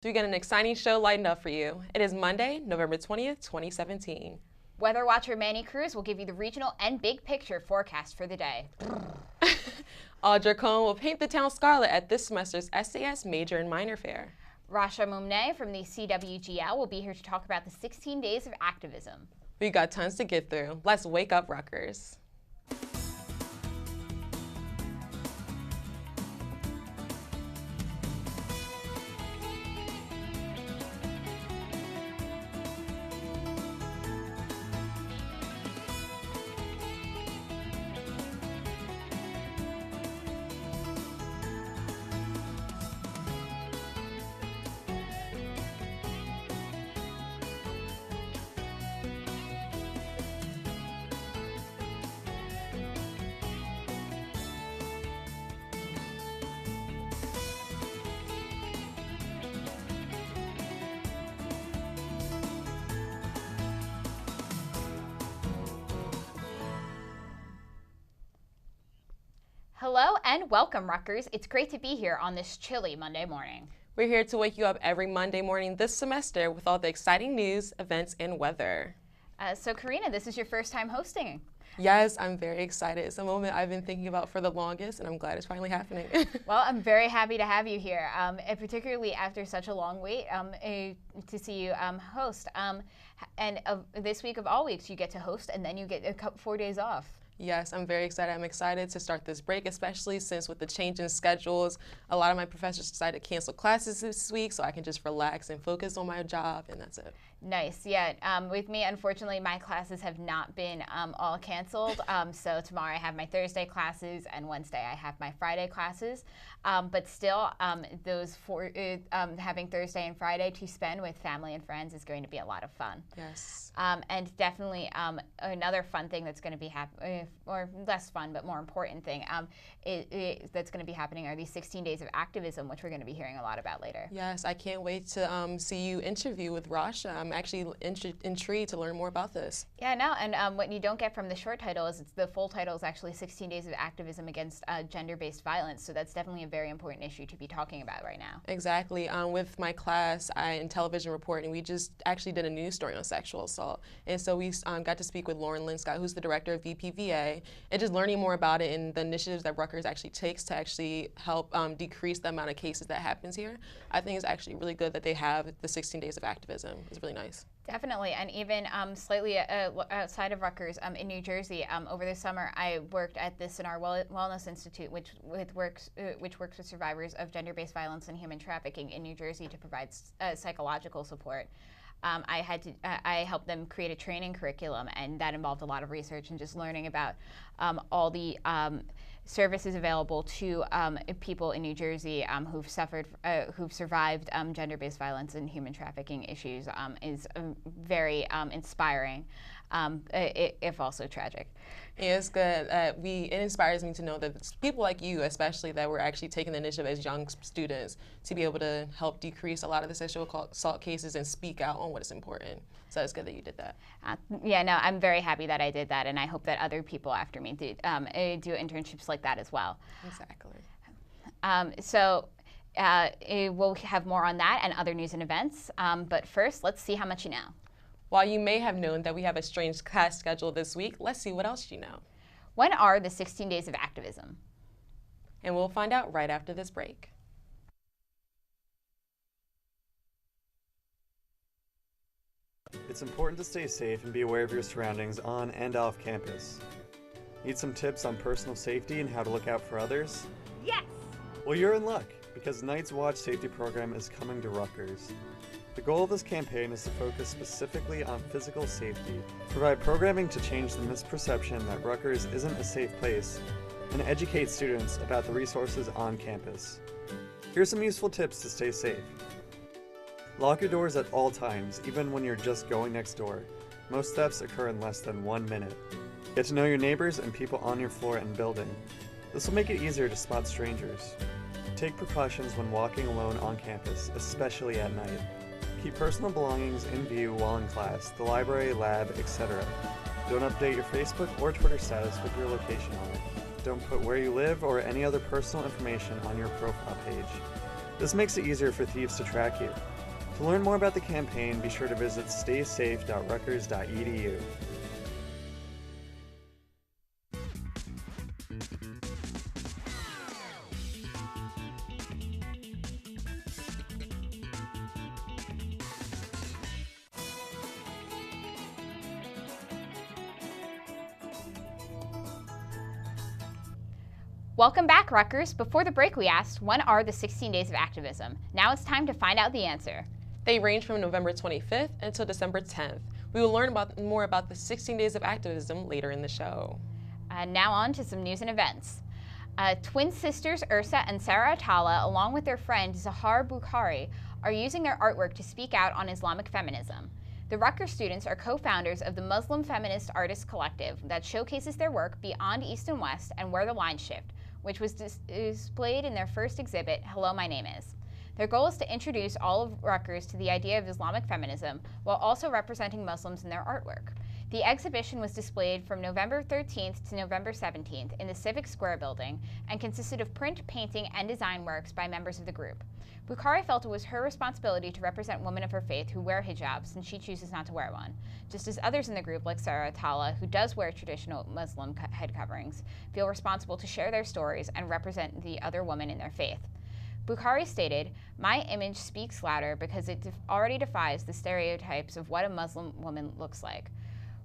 So we got an exciting show lined up for you. It is Monday, November 20th, 2017. Weather Watcher Manny Cruz will give you the regional and big picture forecast for the day. Audra Cohen will paint the town scarlet at this semester's SAS Major Minor Fair. Rasha Moumneh from the CWGL will be here to talk about the 16 Days of Activism. We got tons to get through. Let's wake up, Rutgers. Hello and welcome, Rutgers. It's great to be here on this chilly Monday morning. We're here to wake you up every Monday morning this semester with all the exciting news, events, and weather. So Corena, this is your first time hosting. Yes, I'm very excited. It's a moment I've been thinking about for the longest, and I'm glad it's finally happening. Well, I'm very happy to have you here, and particularly after such a long wait to see you host. And this week of all weeks, you get to host, and then you get 4 days off. Yes, I'm very excited. I'm excited to start this break, especially since with the change in schedules, a lot of my professors decided to cancel classes this week, so I can just relax and focus on my job, and that's it. Nice. Yeah. With me, unfortunately, my classes have not been all canceled. So tomorrow I have my Thursday classes, and Wednesday I have my Friday classes. But still, having Thursday and Friday to spend with family and friends is going to be a lot of fun. Yes. And definitely another fun thing that's going to be or less fun, but more important thing that's going to be happening are these 16 Days of Activism, which we're going to be hearing a lot about later. Yes, I can't wait to see you interview with Rasha. I'm actually intrigued to learn more about this. Yeah, no, and what you don't get from the short title is the full title is actually 16 Days of Activism Against Gender-Based Violence, so that's definitely a very important issue to be talking about right now. Exactly. With my class in television reporting, we just actually did a news story on sexual assault, and so we got to speak with Lauren Linscott, who's the director of VPVA, and just learning more about it and the initiatives that Rutgers actually takes to actually help decrease the amount of cases that happens here. I think it's actually really good that they have the 16 Days of Activism. It's really nice. Definitely, and even slightly outside of Rutgers, in New Jersey, over the summer, I worked at the Sinar Wellness Institute, which works with survivors of gender-based violence and human trafficking in New Jersey to provide psychological support. I helped them create a training curriculum, and that involved a lot of research and just learning about all the services available to people in New Jersey who've survived gender-based violence and human trafficking issues is very inspiring, if also tragic. Yeah, it's good. It inspires me to know that it's people like you, especially, that we're actually taking the initiative as young students to be able to help decrease a lot of the sexual assault cases and speak out on what is important. So it's good that you did that. Yeah, no, I'm very happy that I did that, and I hope that other people after me do internships like that as well. Exactly. We'll have more on that and other news and events. But first, let's see how much you know. While you may have known that we have a strange class schedule this week, let's see what else you know. When are the 16 Days of Activism? And we'll find out right after this break. It's important to stay safe and be aware of your surroundings on and off campus. Need some tips on personal safety and how to look out for others? Yes! Well, you're in luck, because Night's Watch Safety Program is coming to Rutgers. The goal of this campaign is to focus specifically on physical safety, provide programming to change the misperception that Rutgers isn't a safe place, and educate students about the resources on campus. Here's some useful tips to stay safe. Lock your doors at all times, even when you're just going next door. Most thefts occur in less than 1 minute. Get to know your neighbors and people on your floor and building. This will make it easier to spot strangers. Take precautions when walking alone on campus, especially at night. Keep personal belongings in view while in class, the library, lab, etc. Don't update your Facebook or Twitter status with your location on it. Don't put where you live or any other personal information on your profile page. This makes it easier for thieves to track you. To learn more about the campaign, be sure to visit staysafe.rutgers.edu. Welcome back, Rutgers. Before the break, we asked, when are the 16 Days of Activism? Now it's time to find out the answer. They range from November 25th until December 10th. We will learn more about the 16 Days of Activism later in the show. Now on to some news and events. Twin sisters Ursa and Sarah Atala, along with their friend Zahar Bukhari, are using their artwork to speak out on Islamic feminism. The Rutgers students are co-founders of the Muslim Feminist Artists Collective that showcases their work beyond East and West and Where the Lines Shift, which was displayed in their first exhibit, Hello, My Name Is. Their goal is to introduce all of Rutgers to the idea of Islamic feminism while also representing Muslims in their artwork. The exhibition was displayed from November 13th to November 17th in the Civic Square building and consisted of print, painting, and design works by members of the group. Bukhari felt it was her responsibility to represent women of her faith who wear hijabs since she chooses not to wear one, just as others in the group, like Sarah Atala, who does wear traditional Muslim head coverings, feel responsible to share their stories and represent the other women in their faith. Bukhari stated, "My image speaks louder because it already defies the stereotypes of what a Muslim woman looks like.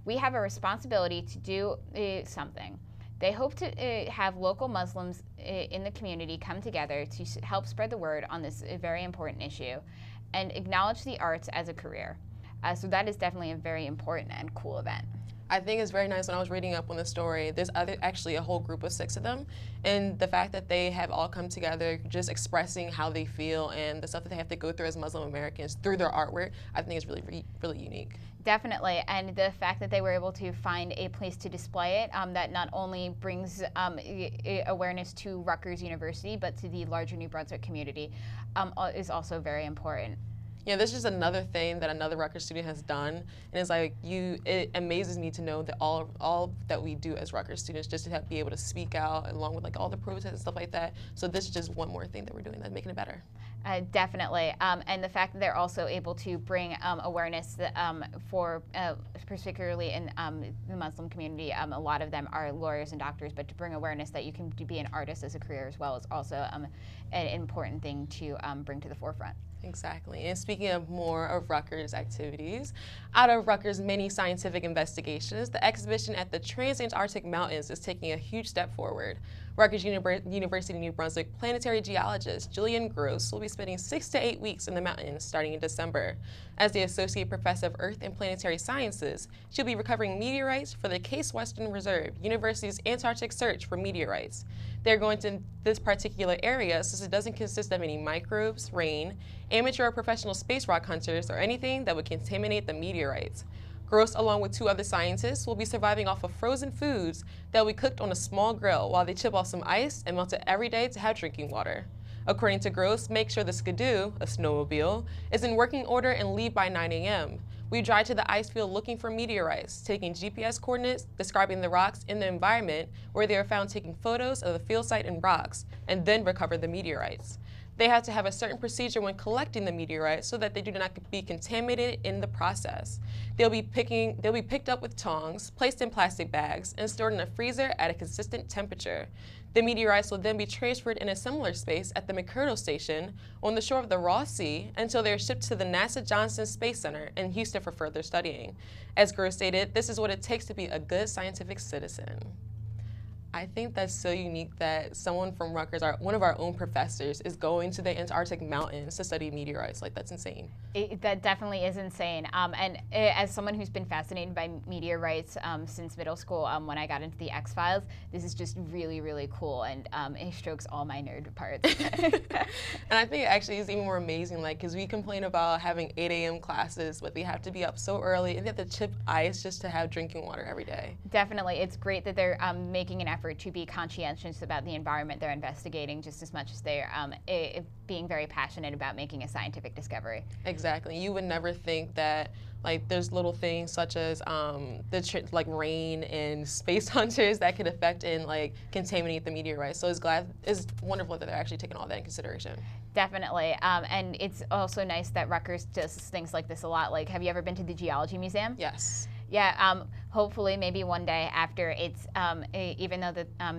We have a responsibility to do something." They hope to have local Muslims in the community come together to help spread the word on this very important issue and acknowledge the arts as a career. So that is definitely a very important and cool event. I think it's very nice. When I was reading up on the story, there's actually a whole group of 6 of them, and the fact that they have all come together just expressing how they feel and the stuff that they have to go through as Muslim Americans through their artwork, I think is really, really unique. Definitely, and the fact that they were able to find a place to display it that not only brings awareness to Rutgers University, but to the larger New Brunswick community is also very important. Yeah, this is just another thing that another Rutgers student has done, and it's like it amazes me to know that all that we do as Rutgers students just to be able to speak out along with like all the protests and stuff like that. So this is just one more thing that we're doing that's making it better. Definitely, and the fact that they're also able to bring awareness for particularly in the Muslim community. A lot of them are lawyers and doctors, but to bring awareness that you can be an artist as a career as well is also an important thing to bring to the forefront. Exactly. And speaking of more of Rutgers activities, out of Rutgers' many scientific investigations, the exhibition at the Transantarctic Mountains is taking a huge step forward. Rutgers University New Brunswick planetary geologist Julian Gross will be spending 6 to 8 weeks in the mountains starting in December. As the Associate Professor of Earth and Planetary Sciences, she'll be recovering meteorites for the Case Western Reserve, University's Antarctic search for meteorites. They're going to this particular area since it doesn't consist of any microbes, rain, amateur or professional space rock hunters, or anything that would contaminate the meteorites. Gross, along with 2 other scientists, will be surviving off of frozen foods that will be cooked on a small grill while they chip off some ice and melt it every day to have drinking water. According to Gross, make sure the skidoo, a snowmobile, is in working order and leave by 9 a.m. We drive to the ice field looking for meteorites, taking GPS coordinates, describing the rocks in the environment where they are found, taking photos of the field site and rocks, and then recover the meteorites. They have to have a certain procedure when collecting the meteorites so that they do not be contaminated in the process. They'll be picked up with tongs, placed in plastic bags, and stored in a freezer at a consistent temperature. The meteorites will then be transferred in a similar space at the McCurdle Station on the shore of the Ross Sea until they are shipped to the NASA Johnson Space Center in Houston for further studying. As Gross stated, this is what it takes to be a good scientific citizen. I think that's so unique that someone from Rutgers, one of our own professors, is going to the Antarctic mountains to study meteorites. Like, that's insane. That definitely is insane. And as someone who's been fascinated by meteorites since middle school, when I got into the X-Files, this is just really, really cool, and it strokes all my nerd parts. And I think it actually is even more amazing, like, because we complain about having 8 a.m. classes, but they have to be up so early, and they have to chip ice just to have drinking water every day. Definitely. It's great that they're making an effort effort to be conscientious about the environment they're investigating just as much as they're being very passionate about making a scientific discovery. Exactly. You would never think that like there's little things such as like rain and space hunters that could affect and like contaminate the meteorites. So it's wonderful that they're actually taking all that in consideration. Definitely, and it's also nice that Rutgers does things like this a lot. Like, have you ever been to the Geology Museum? Yes. Yeah, hopefully maybe one day after it's, even though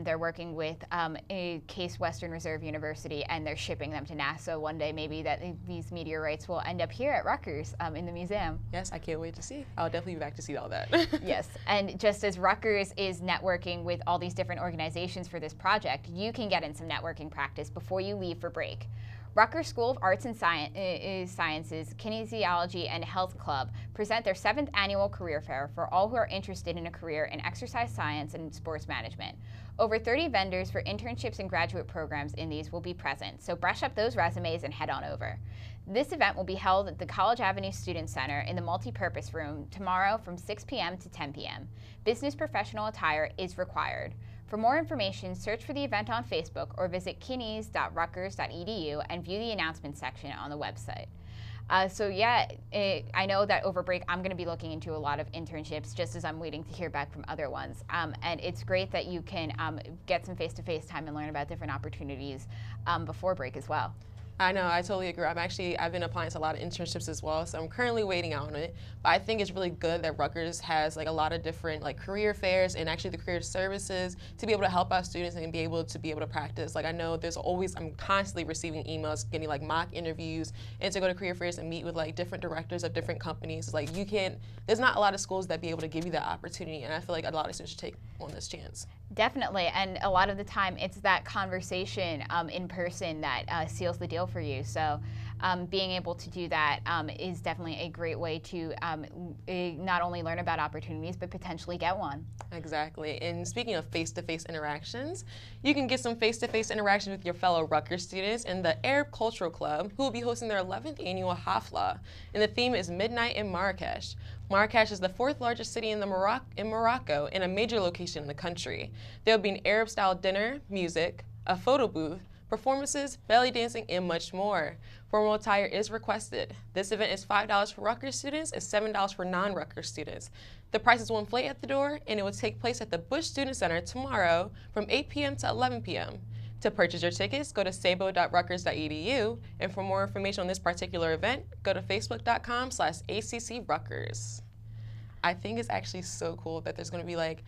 they're working with a Case Western Reserve University and they're shipping them to NASA, one day maybe that these meteorites will end up here at Rutgers in the museum. Yes, I can't wait to see. I'll definitely be back to see all that. Yes, and just as Rutgers is networking with all these different organizations for this project, you can get in some networking practice before you leave for break. Rutgers School of Arts and Sciences, Kinesiology and Health Club present their 7th annual career fair for all who are interested in a career in exercise science and sports management. Over 30 vendors for internships and graduate programs in these will be present, so brush up those resumes and head on over. This event will be held at the College Avenue Student Center in the Multipurpose Room tomorrow from 6 p.m. to 10 p.m. Business professional attire is required. For more information, search for the event on Facebook or visit kines.rutgers.edu and view the announcements section on the website. So yeah, I know that over break I'm going to be looking into a lot of internships just as I'm waiting to hear back from other ones. And it's great that you can get some face-to-face time and learn about different opportunities before break as well. I know, I totally agree. I've been applying to a lot of internships as well, so I'm currently waiting on it. But I think it's really good that Rutgers has like a lot of different like career fairs and actually the career services to be able to help our students and be able to practice. Like I know I'm constantly receiving emails, getting like mock interviews, and to go to career fairs and meet with like different directors of different companies. Like there's not a lot of schools that be able to give you that opportunity, and I feel like a lot of students should take on this chance. Definitely, and a lot of the time it's that conversation in person that seals the deal for you. So being able to do that is definitely a great way to not only learn about opportunities, but potentially get one. Exactly, and speaking of face-to-face interactions, you can get some face-to-face interaction with your fellow Rutgers students in the Arab Cultural Club, who will be hosting their 11th annual Hafla, and the theme is Midnight in Marrakesh. Marrakesh is the 4th largest city in Morocco and a major location in the country. There will be an Arab-style dinner, music, a photo booth, performances, belly dancing, and much more. Formal attire is requested. This event is $5 for Rutgers students and $7 for non-Rutgers students. The prices will inflate at the door, and it will take place at the Bush Student Center tomorrow from 8 p.m. to 11 p.m. To purchase your tickets, go to sabo.rutgers.edu, and for more information on this particular event, go to facebook.com/ACC-Rutgers. I think it's actually so cool that there's going to be like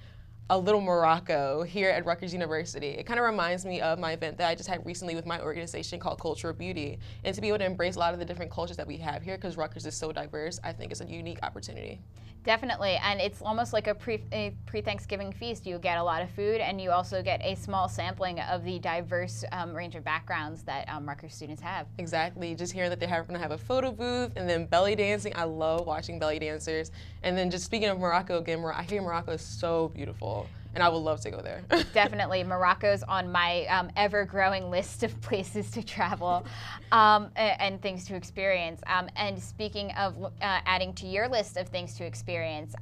a little Morocco here at Rutgers University. It kind of reminds me of my event that I just had recently with my organization called Cultural Beauty, and to be able to embrace a lot of the different cultures that we have here because Rutgers is so diverse, I think it's a unique opportunity. Definitely, and it's almost like a pre-Thanksgiving feast. You get a lot of food, and you also get a small sampling of the diverse range of backgrounds that Rutgers students have. Exactly, just hearing that they're going to have a photo booth, and then belly dancing. I love watching belly dancers. And then just speaking of Morocco again, I hear Morocco is so beautiful, and I would love to go there. Definitely, Morocco's on my ever-growing list of places to travel and things to experience. And speaking of adding to your list of things to experience,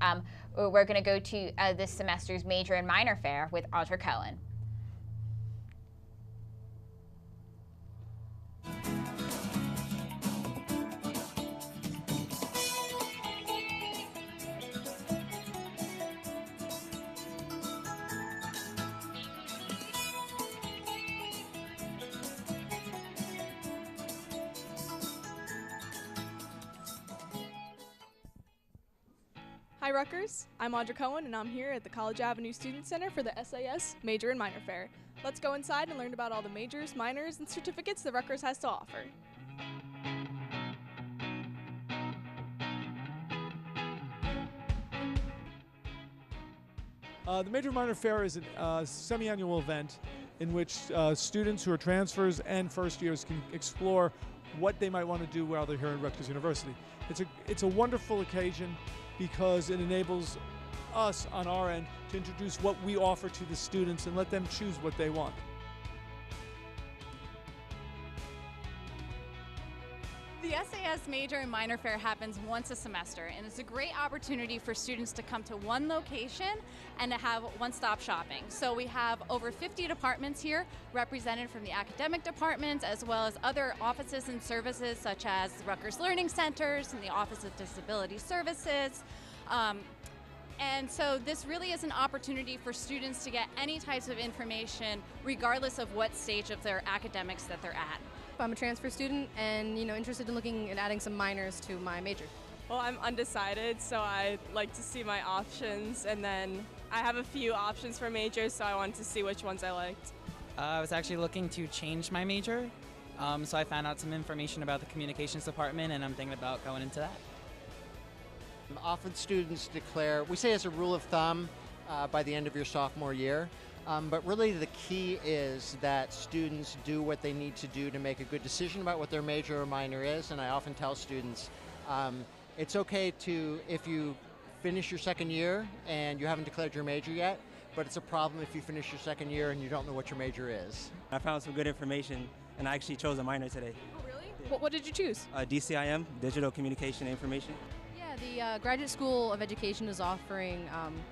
we're going to go to this semester's Major and Minor Fair with Audra Cohen. Hi Rutgers, I'm Audra Cohen and I'm here at the College Avenue Student Center for the SAS Major and Minor Fair. Let's go inside and learn about all the majors, minors, and certificates that Rutgers has to offer. The Major Minor Fair is a semi-annual event in which students who are transfers and first years can explore what they might want to do while they're here at Rutgers University. It's a wonderful occasion because it enables us on our end to introduce what we offer to the students and let them choose what they want. The SAS Major and Minor Fair happens once a semester, and it's a great opportunity for students to come to one location and to have one-stop shopping. So we have over 50 departments here represented from the academic departments as well as other offices and services such as the Rutgers Learning Centers and the Office of Disability Services. And so this really is an opportunity for students to get any types of information regardless of what stage of their academics that they're at. I'm a transfer student and interested in looking at adding some minors to my major. Well, I'm undecided, so I like to see my options, and then I have a few options for majors, so I wanted to see which ones I liked. I was actually looking to change my major, so I found out some information about the communications department, and I'm thinking about going into that. Often students declare, we say as a rule of thumb, by the end of your sophomore year, but really the key is that students do what they need to do to make a good decision about what their major or minor is, and I often tell students, it's okay to, if you finish your second year and you haven't declared your major yet, but it's a problem if you finish your second year and you don't know what your major is. I found some good information, and I actually chose a minor today. Oh, really? What did you choose? DCIM, Digital Communication Information. Yeah, the Graduate School of Education is offering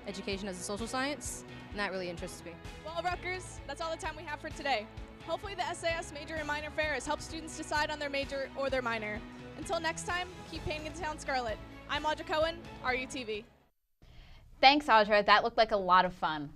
education as a social science, and that really interests me. Well, Rutgers, that's all the time we have for today. Hopefully the SAS Major and Minor Fair has helped students decide on their major or their minor. Until next time, keep painting the town scarlet. I'm Audra Cohen, RUTV. Thanks, Audra. That looked like a lot of fun.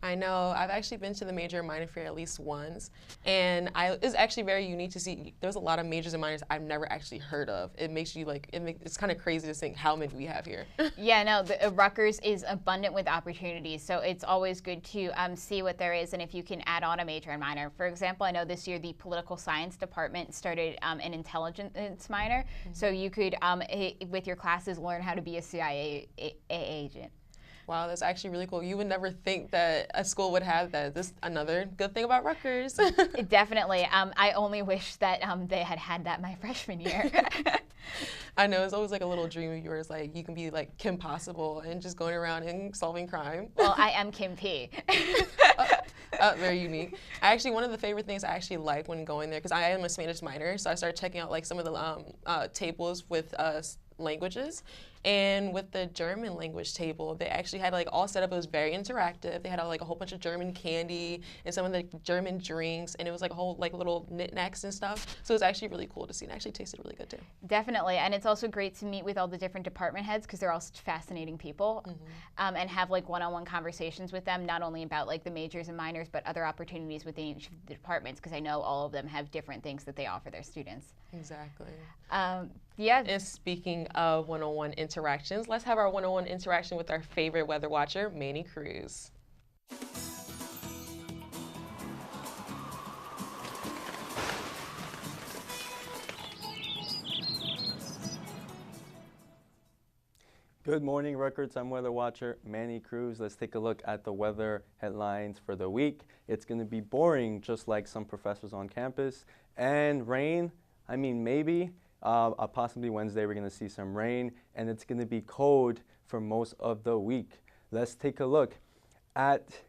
I know. I've actually been to the major and minor fair at least once, and it's actually very unique to see. There's a lot of majors and minors I've never actually heard of. It makes you it's kind of crazy to think how many we have here. Yeah, no, Rutgers is abundant with opportunities, so it's always good to see what there is and if you can add on a major and minor. For example, I know this year the political science department started an intelligence minor, so you could, with your classes, learn how to be a CIA agent. Wow, that's actually really cool. You would never think that a school would have that. This is another good thing about Rutgers. Definitely. I only wish that they had that my freshman year. I know, it's always like a little dream of yours, like you can be like Kim Possible and just going around and solving crime. Well, I am Kim P. Very unique. Actually, one of the favorite things I actually like when going there, because I am a Spanish minor, so I started checking out like some of the tables with languages. And with the German language table, they actually had like all set up. It was very interactive. They had like a whole bunch of German candy and some of the German drinks, and it was like a whole like little knickknacks and stuff. So it was actually really cool to see, and it actually tasted really good too. Definitely, and it's also great to meet with all the different department heads because they're all such fascinating people, and have like one-on-one conversations with them, not only about like the majors and minors, but other opportunities within each of the departments because I know all of them have different things that they offer their students. Exactly. Yeah. And speaking of one-on-one interactions, let's have our one-on-one interaction with our favorite weather watcher, Manny Cruz. Good morning, Rutgers. I'm weather watcher Manny Cruz. Let's take a look at the weather headlines for the week. It's going to be boring, just like some professors on campus. And rain, I mean, maybe. Possibly Wednesday, we're going to see some rain, and it's going to be cold for most of the week. Let's take a look at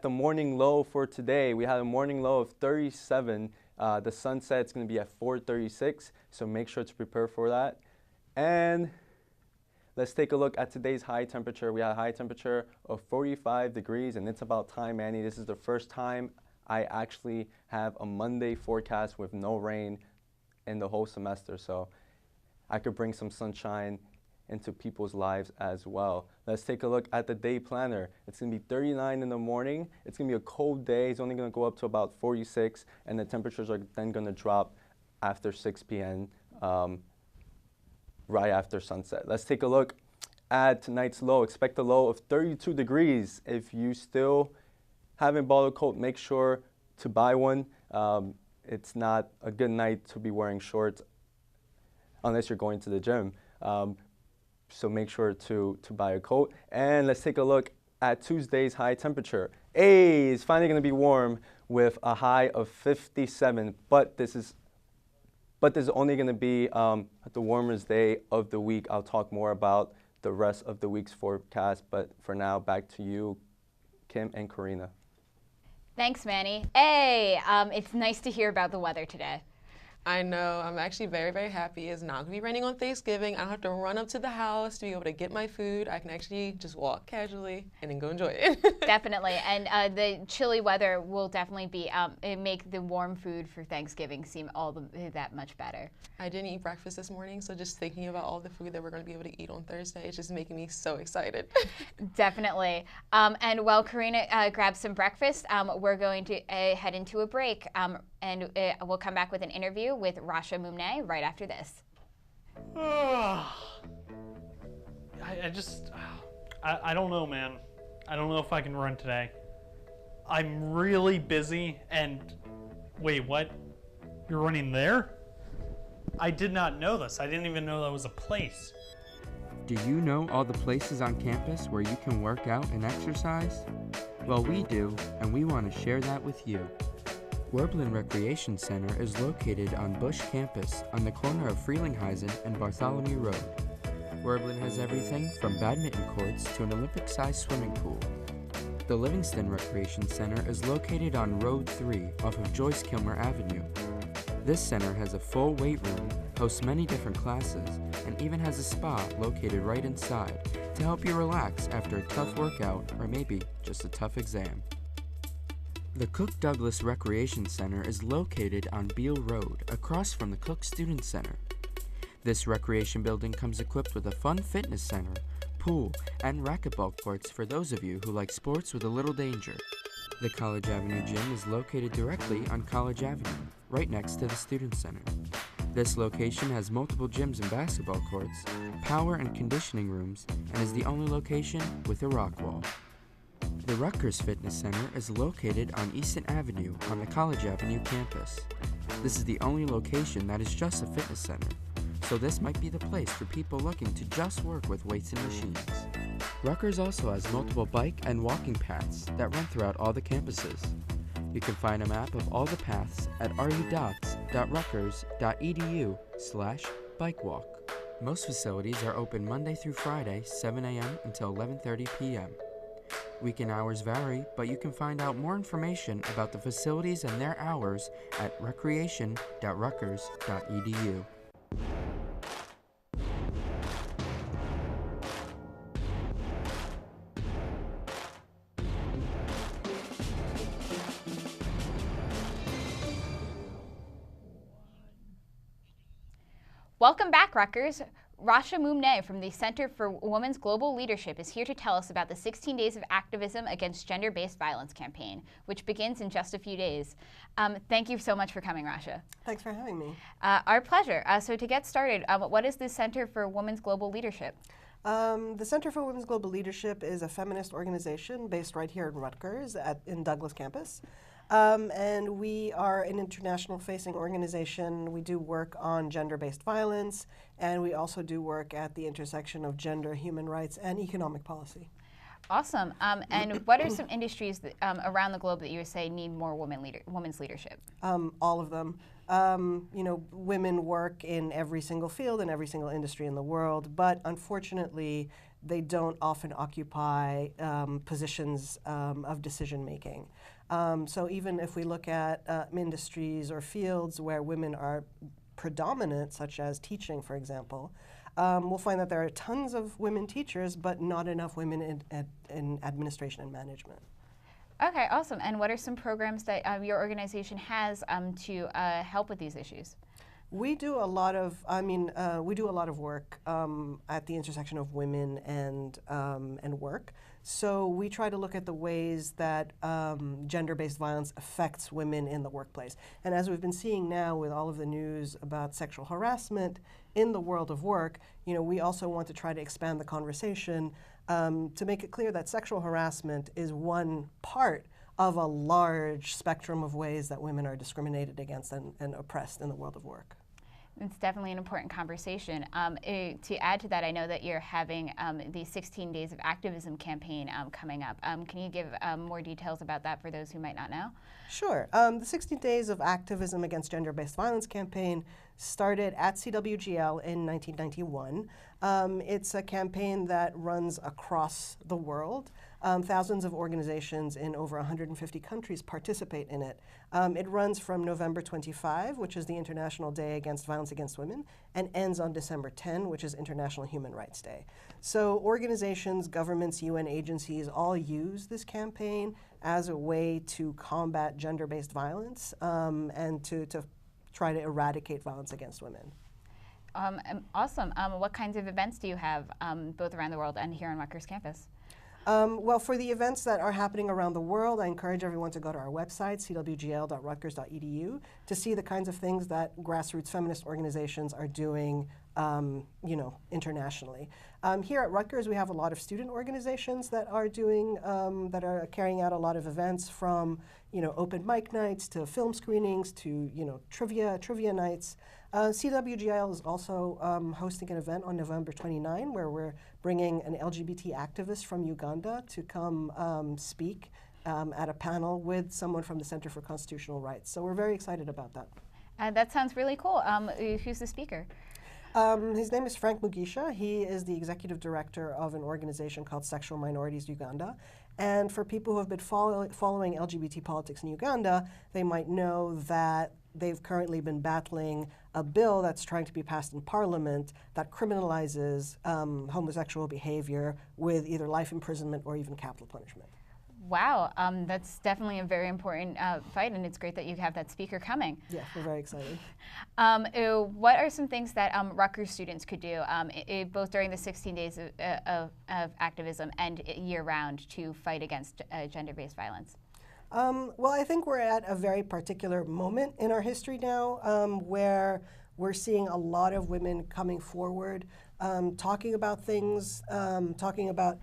the morning low for today. We had a morning low of 37. The sunset's going to be at 4:36, so make sure to prepare for that. And let's take a look at today's high temperature. We had a high temperature of 45 degrees, and it's about time, Manny. This is the first time I actually have a Monday forecast with no rain in the whole semester, so I could bring some sunshine into people's lives as well. Let's take a look at the day planner. It's going to be 39 in the morning. It's going to be a cold day. It's only going to go up to about 46, and the temperatures are then going to drop after 6 p.m., right after sunset. Let's take a look at tonight's low. Expect a low of 32 degrees. If you still haven't bought a coat, make sure to buy one. It's not a good night to be wearing shorts unless you're going to the gym. So make sure to buy a coat. And let's take a look at Tuesday's high temperature. Hey, it's finally going to be warm with a high of 57, but this is only going to be the warmest day of the week. I'll talk more about the rest of the week's forecast, but for now, back to you, Kim and Corena. Thanks, Manny. Hey, it's nice to hear about the weather today. I know. I'm actually very, very happy. It's not going to be raining on Thanksgiving. I don't have to run up to the house to be able to get my food. I can actually just walk casually and then go enjoy it. Definitely. And the chilly weather will definitely be make the warm food for Thanksgiving seem that much better. I didn't eat breakfast this morning, so just thinking about all the food that we're going to be able to eat on Thursday, it's just making me so excited. Definitely. And while Corena grabs some breakfast, we're going to head into a break. And we'll come back with an interview with Rasha Moumneh right after this. I don't know, man. I don't know if I can run today. I'm really busy and... Wait, what? You're running there? I did not know this. I didn't even know that was a place. Do you know all the places on campus where you can work out and exercise? Well, we do, and we want to share that with you. Werblin Recreation Center is located on Bush campus on the corner of Frelinghuysen and Bartholomew Road. Werblin has everything from badminton courts to an Olympic-sized swimming pool. The Livingston Recreation Center is located on Road 3 off of Joyce Kilmer Avenue. This center has a full weight room, hosts many different classes, and even has a spa located right inside to help you relax after a tough workout or maybe just a tough exam. The Cook Douglas Recreation Center is located on Beale Road, across from the Cook Student Center. This recreation building comes equipped with a fun fitness center, pool, and racquetball courts for those of you who like sports with a little danger. The College Avenue Gym is located directly on College Avenue, right next to the Student Center. This location has multiple gyms and basketball courts, power and conditioning rooms, and is the only location with a rock wall. The Rutgers Fitness Center is located on Easton Avenue on the College Avenue campus. This is the only location that is just a fitness center, so this might be the place for people looking to just work with weights and machines. Rutgers also has multiple bike and walking paths that run throughout all the campuses. You can find a map of all the paths at rudocs.rutgers.edu/bikewalk. Most facilities are open Monday through Friday, 7 a.m. until 11:30 p.m. Weekend hours vary, but you can find out more information about the facilities and their hours at recreation.rutgers.edu. Welcome back, Rutgers. Rasha Moumneh from the Center for Women's Global Leadership is here to tell us about the 16 Days of Activism Against Gender-Based Violence campaign, which begins in just a few days. Thank you so much for coming, Rasha. Thanks for having me. Our pleasure. So to get started, what is the Center for Women's Global Leadership? The Center for Women's Global Leadership is a feminist organization based right here at Rutgers in Douglas campus. And we are an international-facing organization. We do work on gender-based violence, and we also do work at the intersection of gender, human rights, and economic policy. Awesome. And what are some industries that, around the globe that you would say need more women's leadership? All of them. You know, women work in every single field and every single industry in the world, but unfortunately, they don't often occupy positions of decision-making. So even if we look at industries or fields where women are predominant, such as teaching, for example, we'll find that there are tons of women teachers, but not enough women in administration and management. Okay, awesome. And what are some programs that your organization has to help with these issues? We do a lot of, we do a lot of work at the intersection of women and work. So we try to look at the ways that gender-based violence affects women in the workplace. And as we've been seeing now with all of the news about sexual harassment in the world of work, you know, we also want to try to expand the conversation to make it clear that sexual harassment is one part of a large spectrum of ways that women are discriminated against and oppressed in the world of work. It's definitely an important conversation. To add to that, I know that you're having the 16 Days of Activism campaign coming up. Can you give more details about that for those who might not know? Sure. The 16 Days of Activism Against Gender-Based Violence campaign started at CWGL in 1991. It's a campaign that runs across the world. Thousands of organizations in over 150 countries participate in it. It runs from November 25, which is the International Day Against Violence Against Women, and ends on December 10, which is International Human Rights Day. So organizations, governments, UN agencies all use this campaign as a way to combat gender-based violence and to try to eradicate violence against women. Awesome. What kinds of events do you have both around the world and here on Rutgers campus? Well, for the events that are happening around the world, I encourage everyone to go to our website, cwgl.rutgers.edu, to see the kinds of things that grassroots feminist organizations are doing, internationally. Here at Rutgers, we have a lot of student organizations that are doing, that are carrying out a lot of events, from, open mic nights to film screenings to, trivia nights. CWGL is also hosting an event on November 29 where we're bringing an LGBT activist from Uganda to come speak at a panel with someone from the Center for Constitutional Rights. So we're very excited about that. That sounds really cool. Who's the speaker? His name is Frank Mugisha. He is the executive director of an organization called Sexual Minorities Uganda. And for people who have been following LGBT politics in Uganda, they might know that they've currently been battling a bill that's trying to be passed in Parliament that criminalizes homosexual behavior with either life imprisonment or even capital punishment. Wow, that's definitely a very important fight, and it's great that you have that speaker coming. Yeah, we're very excited. What are some things that Rutgers students could do, both during the 16 days of activism and year-round, to fight against gender-based violence? Well, I think we're at a very particular moment in our history now where we're seeing a lot of women coming forward, talking about things, talking about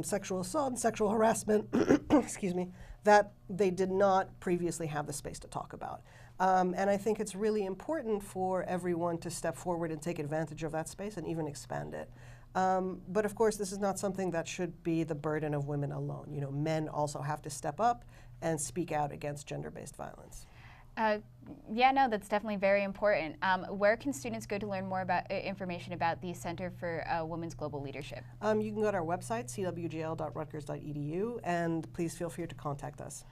sexual assault and sexual harassment, excuse me, that they did not previously have the space to talk about. And I think it's really important for everyone to step forward and take advantage of that space and even expand it. But of course, this is not something that should be the burden of women alone. Men also have to step up and speak out against gender-based violence. Yeah, no, that's definitely very important. Where can students go to learn more about information about the Center for Women's Global Leadership? You can go to our website, cwgl.rutgers.edu, and please feel free to contact us.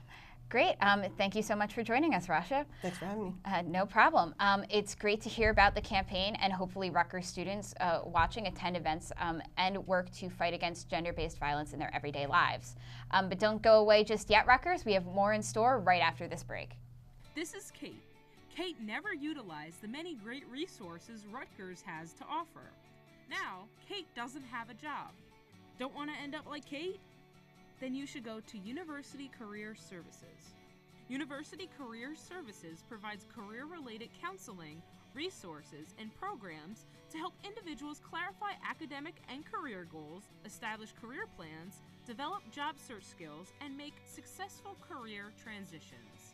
Great. Thank you so much for joining us, Rasha. Thanks for having me. No problem. It's great to hear about the campaign, and hopefully Rutgers students watching attend events and work to fight against gender-based violence in their everyday lives. But don't go away just yet, Rutgers. We have more in store right after this break. This is Kate. Kate never utilized the many great resources Rutgers has to offer. Now, Kate doesn't have a job. Don't want to end up like Kate? Then you should go to University Career Services. University Career Services provides career-related counseling, resources, and programs to help individuals clarify academic and career goals, establish career plans, develop job search skills, and make successful career transitions.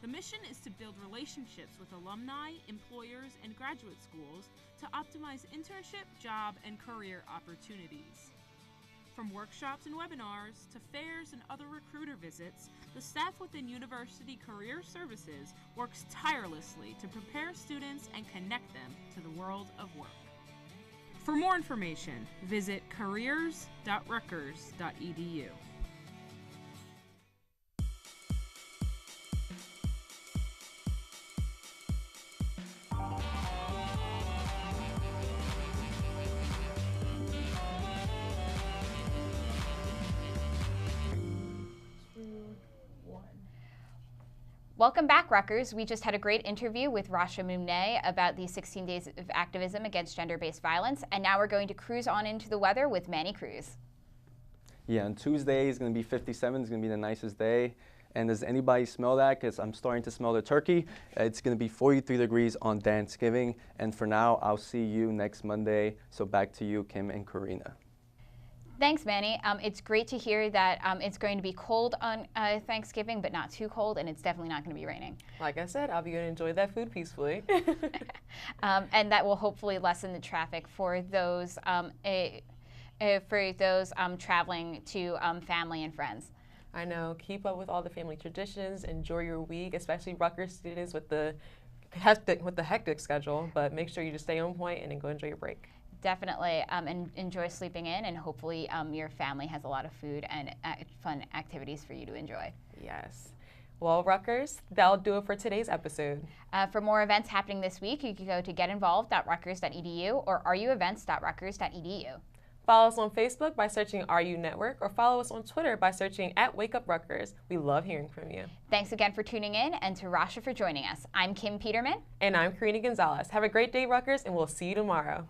The mission is to build relationships with alumni, employers, and graduate schools to optimize internship, job, and career opportunities. From workshops and webinars to fairs and other recruiter visits, the staff within University Career Services works tirelessly to prepare students and connect them to the world of work. For more information, visit careers.rutgers.edu. Welcome back, Rutgers. We just had a great interview with Rasha Moumneh about the 16 days of activism against gender-based violence, and now we're going to cruise on into the weather with Manny Cruz. Yeah, on Tuesday is going to be 57. It's going to be the nicest day. And does anybody smell that? Because I'm starting to smell the turkey. It's going to be 43 degrees on Thanksgiving. And for now, I'll see you next Monday. So back to you, Kim and Corena. Thanks, Manny. It's great to hear that it's going to be cold on Thanksgiving, but not too cold, and it's definitely not going to be raining. Like I said, I'll be going to enjoy that food peacefully. And that will hopefully lessen the traffic for those traveling to family and friends. I know. Keep up with all the family traditions. Enjoy your week, especially Rutgers students with the hectic schedule, but make sure you just stay on point and then go enjoy your break. Definitely, and enjoy sleeping in, and hopefully your family has a lot of food and fun activities for you to enjoy. Yes. Well, Rutgers, that'll do it for today's episode. For more events happening this week, you can go to getinvolved.rutgers.edu or ruevents.rutgers.edu. Follow us on Facebook by searching RU Network, or follow us on Twitter by searching @WakeUpRutgers. We love hearing from you. Thanks again for tuning in, and to Rasha for joining us. I'm Kim Peterman. And I'm Corena Gonzalez. Have a great day, Rutgers, and we'll see you tomorrow.